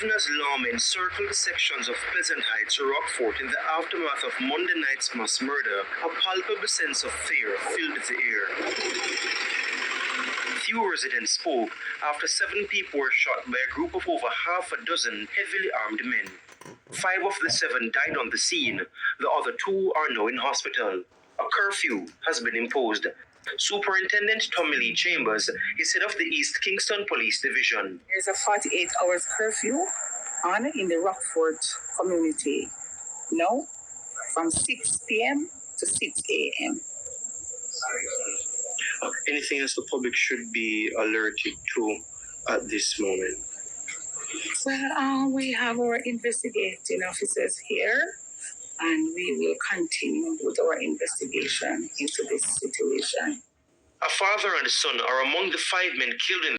even as lawmen circled the sections of Plesant Heights or Rockfort in the aftermath of Monday night's mass murder, a palpable sense of fear filled the air. Few residents spoke after 7 people were shot by a group of over half a dozen heavily armed men. 5 of the 7 died on the scene. The other 2 are now in hospital. A curfew has been imposed. Superintendent Tommy Lee Chambers is head of the East Kingston Police Division. There's a 48 hours curfew on in the Rockfort community now from 6 p.m. to 6 a.m. Anything else the public should be alerted to at this moment? Well, we have our investigating officers here, and we will continue with our investigation into this situation. A father and son are among the 5 men killed in